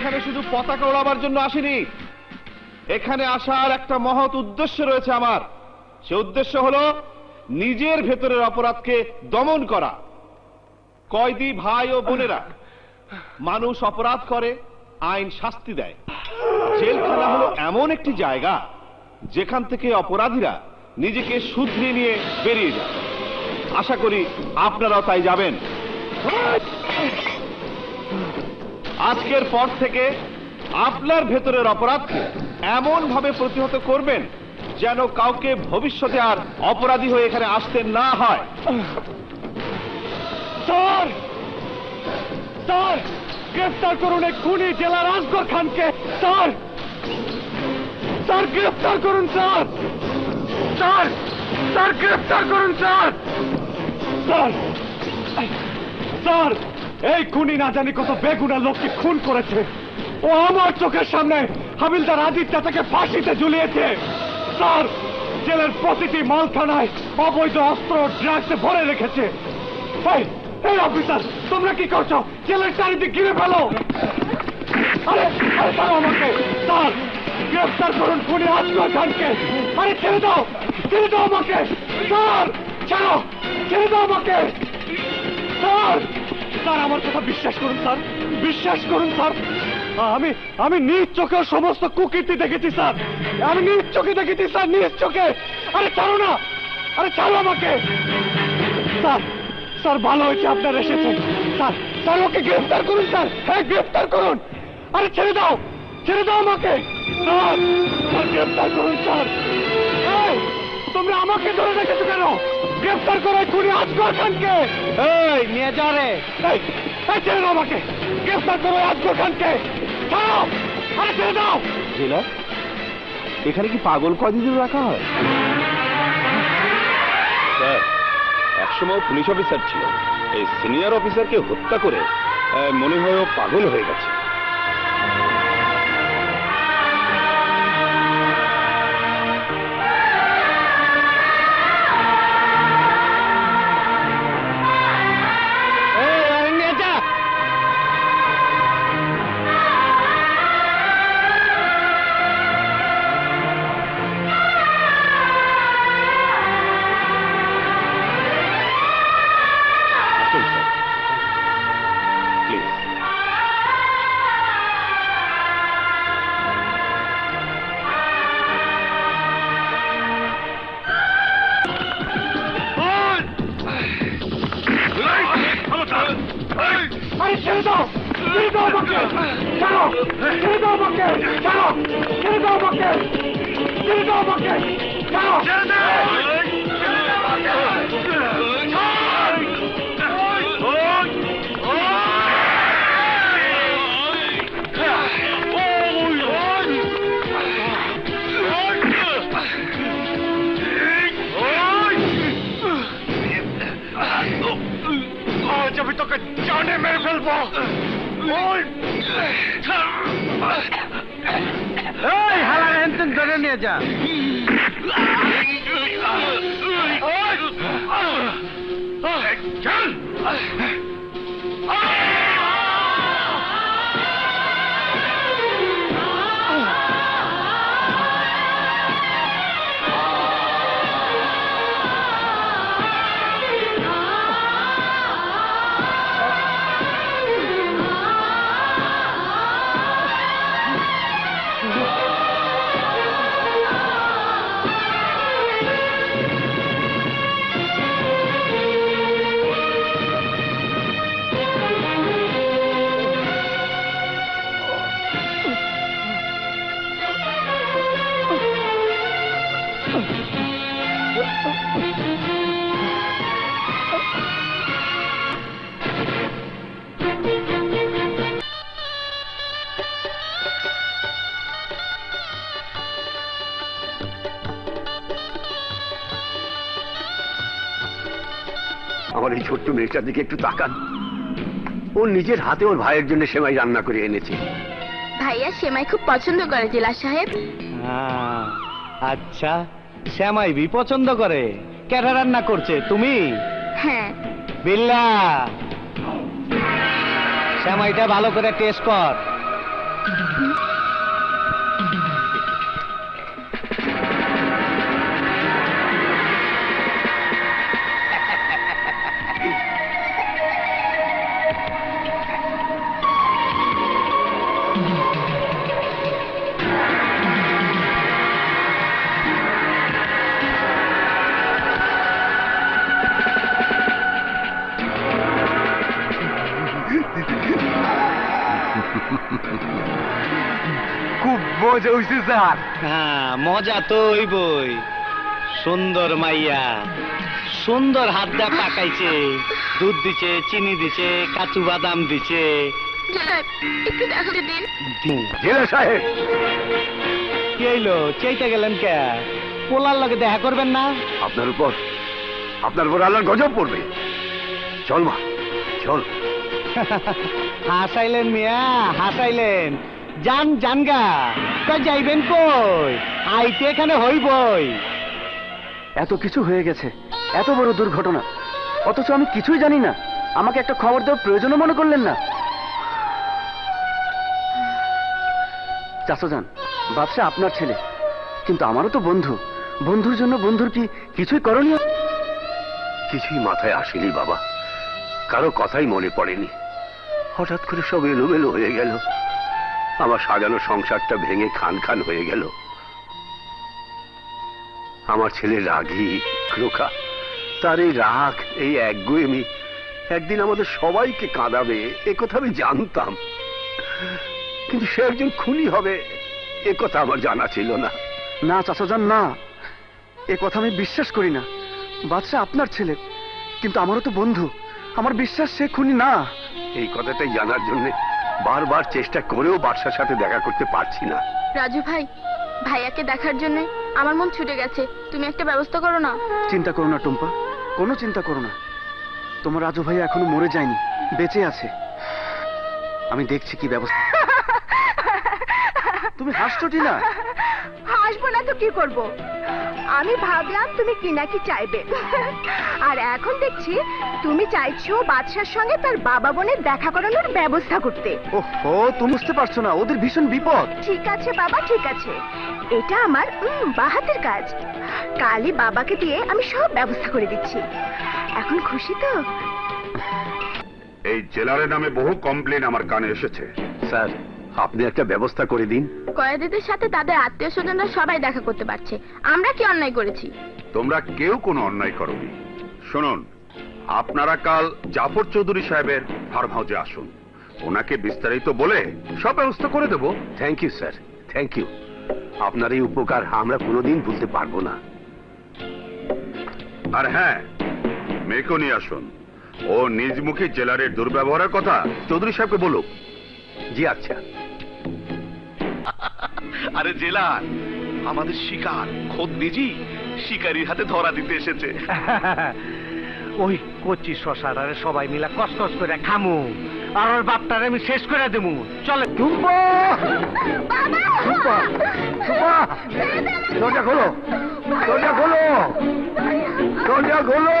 এখানে শুধু পতাকা ওড়াবার জন্য আসিনি, এখানে আসার একটা মহৎ উদ্দেশ্য রয়েছে আমার। সে উদ্দেশ্য হলো নিজের ভেতরের অপরাধকে দমন করা। কয়েদি ভাই ও বোনেরা, মানুষ অপরাধ করে, আইন শাস্তি দেয়। জেলখানা হলো এমন একটি জায়গা যেখান থেকে অপরাধীরা নিজেকে শুধরিয়ে নিয়ে বেরিয়ে যায়। আশা করি আপনারাও তাই যাবেন। আজকের পর থেকে আপনার ভেতরের অপরাধকে এমন ভাবে প্রতিহত করবেন যেন কাউকে ভবিষ্যতে আর অপরাধী হয়ে এখানে আসতে না হয়। স্যার, স্যার, গ্রেফতার করুন এই খুনি জেলার আসগর খানকে। স্যার, স্যার, গ্রেফতার করুন স্যার। স্যার, স্যার, গ্রেফতার করুন স্যার। স্যার, স্যার, এই খুনি না জানি কত বেগুনা লোককে খুন করেছে। ও আমার চোখের সামনে হাবিলদার আদিত্য তাকে ফাঁসিতে ঝুলিয়েছে। স্যার, জেলের প্রতিটি মালখানায় অবৈধ অস্ত্র ড্রাগসে ভরে রেখেছে। এই অফিসার, তোমরা কি করছো? জেলের চারিদিক ঘিরে ফেলো। আরে আরে ছাড়ো আমাকে। স্যার, গ্রেফতার করুন খুনি আসগর খানকে। আরে ছেড়ে দাও, ছেড়ে দাও আমাকে। স্যার, ছাড়ো, ছেড়ে দাও আমাকে। স্যার, স্যার, আমার কথা বিশ্বাস করুন স্যার, বিশ্বাস করুন স্যার। আমি নিজ চোখে সমস্ত কুকীর্তি দেখেছি স্যার। আমি নিজ চোখে দেখেছি স্যার, নিজ চোখে। আরে ছাড়ো না, আরে ছাড়ো আমাকে। স্যার, স্যার, ভালো হয়েছে আপনারা এসেছেন। স্যার, স্যার, ওকে গ্রেফতার করুন স্যার। হ্যাঁ, গ্রেফতার করুন। আরে ছেড়ে দাও, ছেড়ে দাও আমাকে। স্যার, স্যার, গ্রেফতার করুন স্যার। এই, তোমরা আমাকে ধরে রেখেছো কেন? গ্রেফতার করো খুনি আসগর খানকে। এই নিয়ে যা রে। এই, ছেড়ে দাও আমাকে। গ্রেফতার করো আসগর খানকে। ছাড়ো, আরে ছেড়ে দাও। জেলার এখানে কি পাগল কয়েদিদের রাখা হয়? স্যার, একসময় পুলিশ অফিসার ছিল, এই সিনিয়র অফিসারকে হত্যা করে মনে হয় ও পাগল হয়ে গেছে। আমি তোকে জানে মেরে ফেলবো। এই হালা এনতেন ধরে নিয়ে যা। চল। আমার এই ছোট্ট মেয়েটার দিকে একটু তাকান। ও নিজের হাতে ওর ভাইয়ের জন্য সেমাই রান্না করে এনেছে। ভাইয়া সেমাই খুব পছন্দ করে জেলা সাহেব। আচ্ছা, সেমাই বি পছন্দ করে? কেডা রান্না করছে, তুমি? হ্যাঁ। বিল্লা, সেমাইটা ভালো করে টেস্ট কর। মজা হইছে স্যার। হ্যাঁ মজা তো হইবই। সুন্দর মাইয়া, সুন্দর হাত দা পাকাইছে, দুধ দিছে, চিনি দিছে, কাজু বাদাম দিছে। জেলা একটু দেখাতে দিন। জেলা সাহেব, কি হইলো, চাইতে গেলেন কে? পোলার লগে দেখা করবেন না? আপনার উপর আল্লাহর গজব পড়বে। চল মা, চল। হাসাইলেন মিয়া, হাসাইলেন। যান জানগা, তা যাইবেন কই? আইতে এখানে হইবই। এত কিছু হয়ে গেছে, এত বড় দুর্ঘটনা, অথচ আমি কিছুই জানি না। আমাকে একটা খবর দেওয়ার প্রয়োজনও মনে করলেন না। চাচাজান, বাদশা আপনার ছেলে, কিন্তু আমারও তো বন্ধু। বন্ধুর জন্য বন্ধুর কি কিছুই করণীয়? কিছুই মাথায় আসেনি বাবা, কারো কথাই মনে পড়েনি। হঠাৎ করে সব এলোমেলো হয়ে গেল। আমার সাজানো সংসারটা ভেঙে খান খান হয়ে গেল। আমার ছেলে রাগী ক্রোকা, তার এই রাগ, এই একগুয়েমি একদিন আমাদের সবাইকে কাঁদাবে, এ কথা আমি জানতাম। কিন্তু সে একজন খুনি হবে, এ কথা আমার জানা ছিল না। না চাচাজান, না, এ কথা আমি বিশ্বাস করি না। বাদশা আপনার ছেলে, কিন্তু আমারও তো বন্ধু। আমার বিশ্বাস সে খুনি না। এই কথাটাই জানার জন্য বারবার চেষ্টা করেও বাদশার সাথে দেখা করতে পারছি না। রাজু ভাই, ভাইয়াকে দেখার জন্য আমার মন ছুটে গেছে। তুমি একটা ব্যবস্থা করো না। চিন্তা করো না টুম্পা, কোনো চিন্তা করো না। তোমার রাজু ভাই এখনো মরে যায়নি, বেঁচে আছে। আমি দেখছি কি ব্যবস্থা। তুমি হাসছো না? হাসবো না তো কি করব? আমি ভাবলাম তুমি কি নাকি চাইবে, আর এখন দেখছি তুমি চাইছো বাদশার সঙ্গে তার বাবা বোনের দেখা করানোর ব্যবস্থা করতে। ওহো, তুমি বুঝতে পারছো না, ওদের ভীষণ বিপদ। ঠিক আছে বাবা, ঠিক আছে, এটা আমার বাহাতের কাজ। কালই বাবাকে দিয়ে আমি সব ব্যবস্থা করে দিচ্ছি। এখন খুশি তো? এই জেলারের নামে বহু কমপ্লেন আমার কানে এসেছে। স্যার, আপনি একটা ব্যবস্থা করে দিন। কয়েদিদের সাথে তাদের আত্মীয় স্বজনরা সবাই দেখা করতে পারছে। আমরা কি অন্যায় করেছি? তোমরা কেউ কোনো অন্যায় করোনি। শুনুন, আপনারা কাল জাফর চৌধুরী সাহেবের ফার্ম হাউসে আসুন। ওনাকে বিস্তারিত বলে সব ব্যবস্থা করে দেব। Thank you sir, thank you. আপনার এই উপকার আমরা কোনোদিন ভুলতে পারবো না। আর হ্যাঁ, মেয়েকেও নিয়ে আসুন। ও নিজ মুখে জেলারের দুর্ব্যবহারের কথা চৌধুরী সাহেবকে বলুক। জি আচ্ছা। আরে জেলার, আমাদের শিকার খোদ নিজেই শিকারীর হাতে ধরা দিতে এসেছে। ওই কচি শশাটারে সবাই মিলা কসকস করে খামু, আর ওর বাপটারে আমি শেষ করে দেবো। চলে টুম্পা, টুম্পা, টুম্পা, দরজা খোলো, দরজা খোলো, দরজা খোলো।